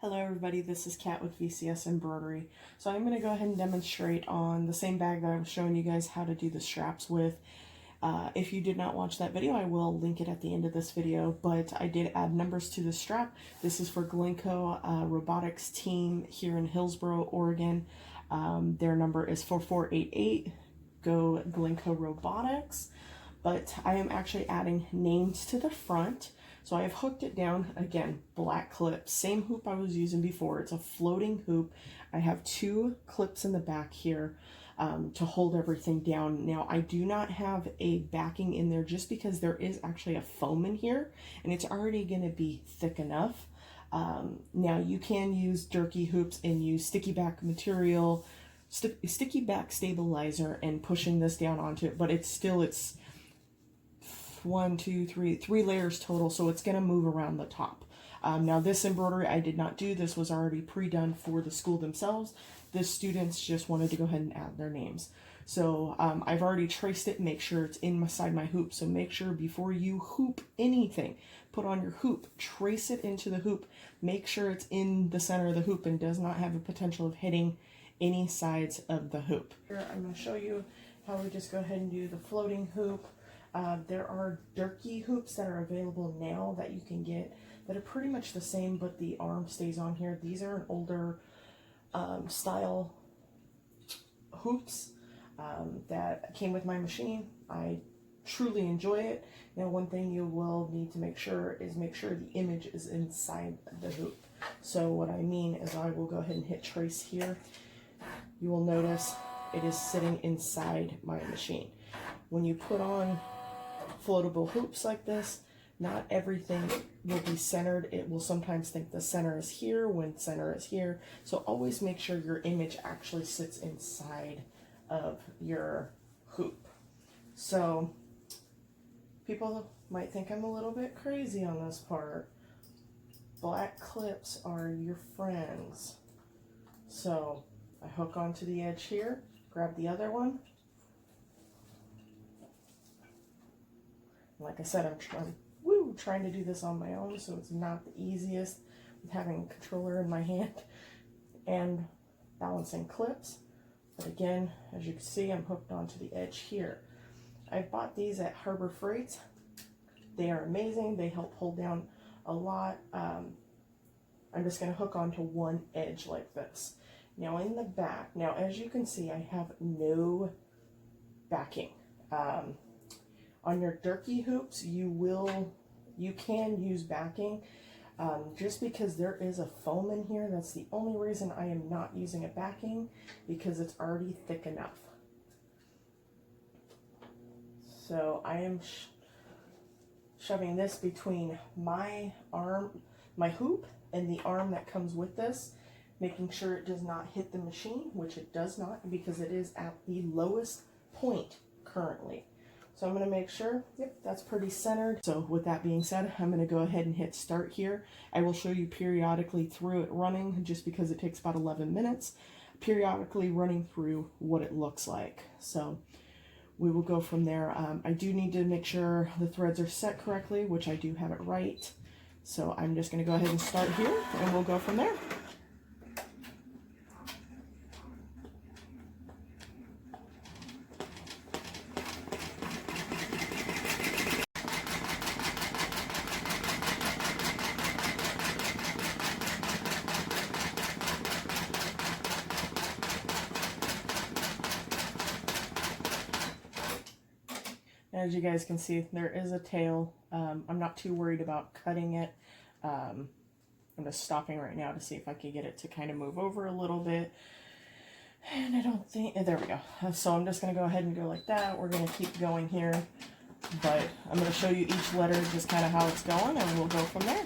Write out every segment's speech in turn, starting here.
Hello everybody, this is Katt with VCS Embroidery. So I'm going to go ahead and demonstrate on the same bag that I was showing you guys how to do the straps with. If you did not watch that video, I will link it at the end of this video, but I did add numbers to the strap. This is for Glencoe robotics team here in Hillsboro, Oregon. Their number is 4488. Go Glencoe Robotics. But I am actually adding names to the front. So I have hooked it down, again, black clip, same hoop I was using before. It's a floating hoop. I have two clips in the back here to hold everything down. Now I do not have a backing in there just because there is actually a foam in here and it's already going to be thick enough. Now you can use Durkee Hoops and use sticky back material, sticky back stabilizer and pushing this down onto it, but it's 3 layers total, so it's going to move around the top. Now this embroidery I did not do. This was already pre-done for the school themselves. The students just wanted to go ahead and add their names. So I've already traced it, make sure it's inside my hoop. So make sure before you hoop anything, put on your hoop, trace it into the hoop, make sure it's in the center of the hoop and does not have a potential of hitting any sides of the hoop. Here I'm going to show you how we just go ahead and do the floating hoop. There are Durkee hoops that are available now that you can get that are pretty much the same, but the arm stays on here. These are an older style hoops that came with my machine. I truly enjoy it. Now one thing you will need to make sure the image is inside the hoop. So what I mean is I will go ahead and hit trace here. You will notice it is sitting inside my machine. When you put on floatable hoops like this, not everything will be centered. It will sometimes think the center is here when center is here. So always make sure your image actually sits inside of your hoop. So people might think I'm a little bit crazy on this part. Black clips are your friends. So I hook onto the edge here, grab the other one. Like I said, I'm trying to do this on my own, so it's not the easiest with having a controller in my hand and balancing clips. But again, as you can see, I'm hooked onto the edge here. I bought these at Harbor Freight. They are amazing. They help hold down a lot. I'm just going to hook onto one edge like this. Now in the back, now as you can see, I have no backing. On your Durkee hoops, you can use backing. Just because there is a foam in here, that's the only reason I am not using a backing, because it's already thick enough. So I am shoving this between my hoop, and the arm that comes with this, making sure it does not hit the machine, which it does not, because it is at the lowest point currently. So I'm going to make sure, yep, that's pretty centered. So with that being said, I'm going to go ahead and hit start here. I will show you periodically through it running, just because it takes about 11 minutes, periodically running through what it looks like. So we will go from there. I do need to make sure the threads are set correctly, which I do have it right. So I'm just going to go ahead and start here, and we'll go from there. As you guys can see, there is a tail. I'm not too worried about cutting it. I'm just stopping right now to see if I can get it to kind of move over a little bit. And I don't think, there we go. So I'm just going to go ahead and go like that. We're going to keep going here. But I'm going to show you each letter, just kind of how it's going, and we'll go from there.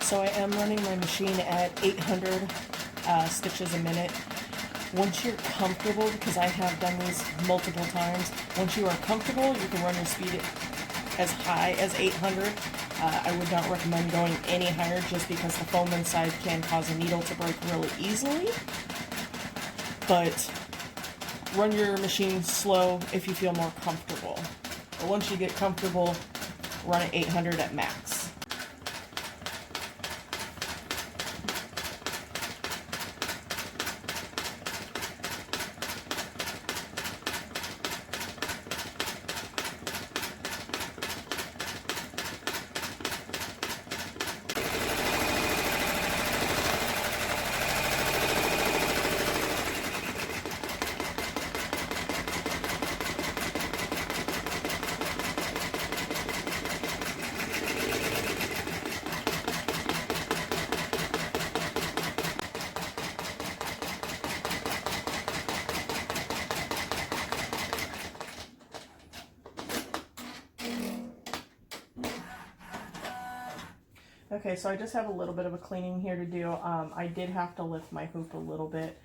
So I am running my machine at 800 stitches a minute. Once you're comfortable, because I have done these multiple times, once you are comfortable, you can run your speed as high as 800. I would not recommend going any higher just because the foam inside can cause a needle to break really easily. But run your machine slow if you feel more comfortable. But once you get comfortable, run at 800 at max. Okay, so I just have a little bit of a cleaning here to do. I did have to lift my hoop a little bit,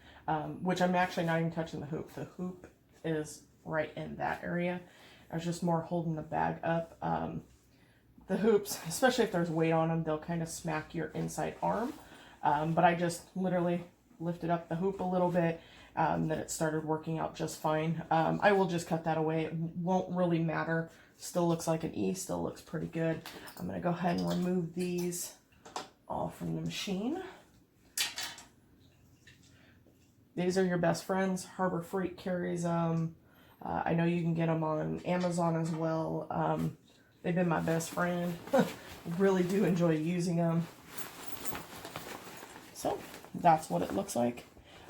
which I'm actually not even touching the hoop. The hoop is right in that area. I was just more holding the bag up. The hoops, especially if there's weight on them, they'll kind of smack your inside arm. But I just literally lifted up the hoop a little bit, then it started working out just fine. I will just cut that away. It won't really matter. Still looks like an E, still looks pretty good. I'm going to go ahead and remove these all from the machine. These are your best friends. Harbor Freight carries them. I know you can get them on Amazon as well. They've been my best friend. Really do enjoy using them. So that's what it looks like.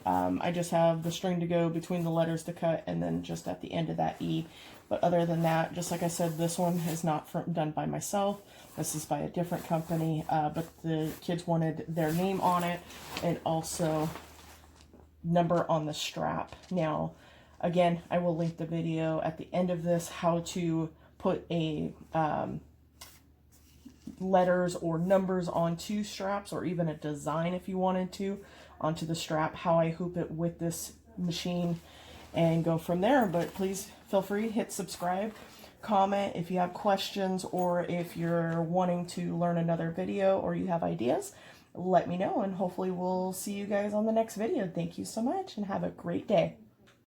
I just have the string to go between the letters to cut, and then just at the end of that E. But other than that, just like I said, this one is not done by myself. This is by a different company, but the kids wanted their name on it and also number on the strap. Now, again, I will link the video at the end of this, how to put a letters or numbers onto straps, or even a design if you wanted to onto the strap, how I hoop it with this machine, and go from there. But please feel free to hit subscribe, comment if you have questions, or if you're wanting to learn another video or you have ideas, let me know, and hopefully we'll see you guys on the next video. Thank you so much and have a great day.